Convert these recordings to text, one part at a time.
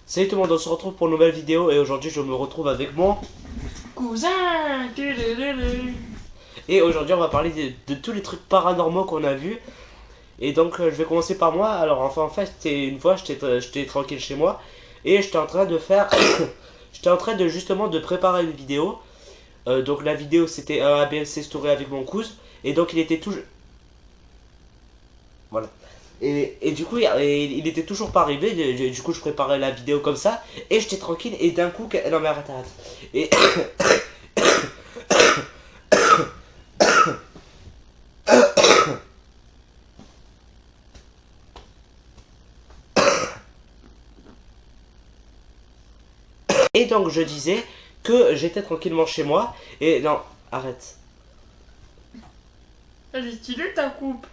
Salut tout le monde, on se retrouve pour une nouvelle vidéo et aujourd'hui je me retrouve avec mon cousin. Et aujourd'hui on va parler de tous les trucs paranormaux qu'on a vus. Et donc je vais commencer par moi. Alors enfin en fait c'était une fois j'étais tranquille chez moi et j'étais en train de faire j'étais en train de justement de préparer une vidéo. Donc la vidéo c'était un ABLC story avec mon cousin et donc il était toujours voilà. Et du coup, il était toujours pas arrivé. Du coup, je préparais la vidéo comme ça. Et j'étais tranquille. Et d'un coup, non mais arrête. Et et donc, je disais que j'étais tranquillement chez moi. Et non, arrête. Elle est stylée ta coupe.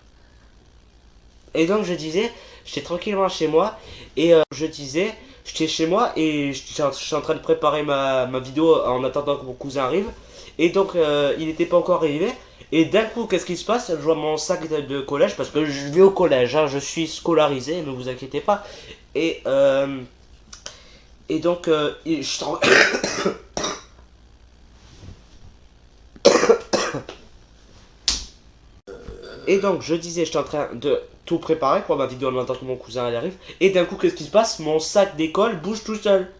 Et donc, je disais, j'étais tranquillement chez moi. Et je disais, j'étais chez moi et je suis en train de préparer ma vidéo en attendant que mon cousin arrive. Et donc, il n'était pas encore arrivé. Et d'un coup, qu'est-ce qui se passe? Je vois mon sac de collège parce que je vais au collège, hein, je suis scolarisé, ne vous inquiétez pas. Et donc, et donc, je disais, j'étais en train de tout préparer pour ma vidéo en attendant que mon cousin arrive. Et d'un coup, qu'est-ce qui se passe? Mon sac d'école bouge tout seul.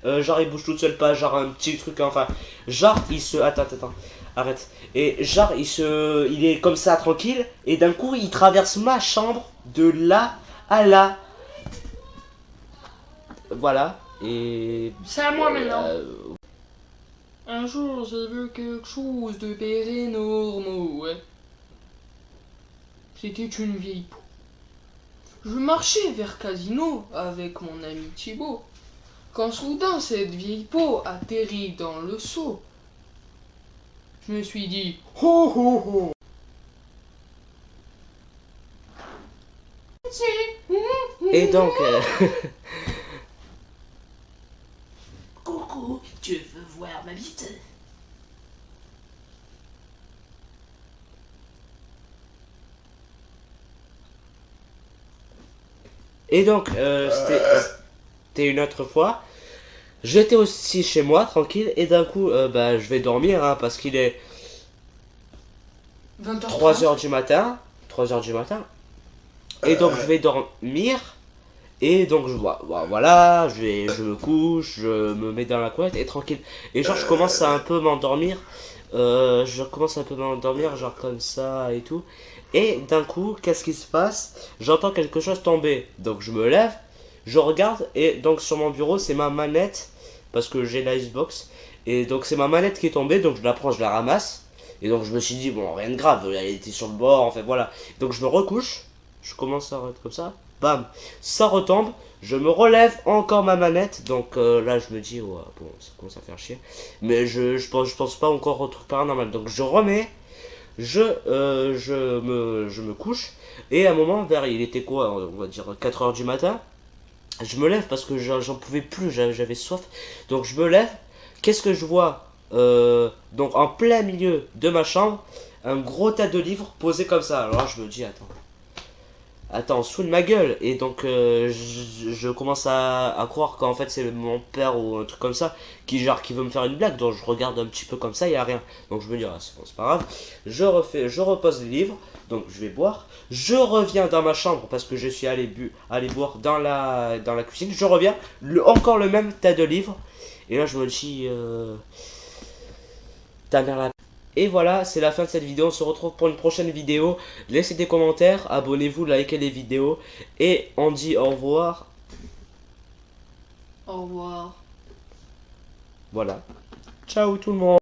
Genre, il bouge tout seul, pas genre un petit truc, enfin. Genre, il se. Attends, arrête. Et genre, il est comme ça, tranquille. Et d'un coup, il traverse ma chambre de là à là. Voilà. Et. C'est à moi maintenant. Un jour, j'ai vu quelque chose de paranormal. C'était une vieille peau. Je marchais vers Casino avec mon ami Thibaut, quand soudain cette vieille peau atterrit dans le seau. Je me suis dit ho ho ho. Et donc. Coucou, tu veux voir ma bite? Et donc, c'était une autre fois. J'étais aussi chez moi, tranquille, et d'un coup, bah, je vais dormir, hein, parce qu'il est 3h du matin. 3h du matin. Et donc, je vais dormir. Et donc, voilà, je me couche, je me mets dans la couette, et tranquille. Et genre, je commence à un peu m'endormir. Genre comme ça et tout. Et d'un coup, qu'est-ce qui se passe? J'entends quelque chose tomber. Donc je me lève, je regarde, et donc sur mon bureau, c'est ma manette, parce que j'ai la Xbox. Et donc c'est ma manette qui est tombée, donc je la prends, je la ramasse. Et donc je me suis dit, bon, rien de grave, elle était sur le bord, en fait, voilà. Donc je me recouche, je commence à être comme ça, bam, ça retombe. Je me relève, encore ma manette, donc là je me dis, ouais, bon, ça commence à faire chier. Mais je pense pas encore au truc paranormal. Donc je remets, je me couche, et à un moment, il était quoi, on va dire 4h du matin, je me lève parce que j'en pouvais plus, j'avais soif. Donc je me lève, qu'est-ce que je vois? Donc en plein milieu de ma chambre, un gros tas de livres posés comme ça. Alors là, je me dis, Attends, sous de ma gueule. Et donc je commence à croire qu'en fait c'est mon père ou un truc comme ça qui veut me faire une blague. Donc je regarde un petit peu comme ça, il y a rien. Donc je me dis, ah, c'est pas grave. Je repose les livres. Donc je vais boire. Je reviens dans ma chambre parce que je suis allé boire dans la cuisine. Je reviens, encore le même tas de livres. Et là je me dis, ta mère la... Et voilà, c'est la fin de cette vidéo. On se retrouve pour une prochaine vidéo. Laissez des commentaires, abonnez-vous, likez les vidéos. Et on dit au revoir. Au revoir. Voilà. Ciao tout le monde.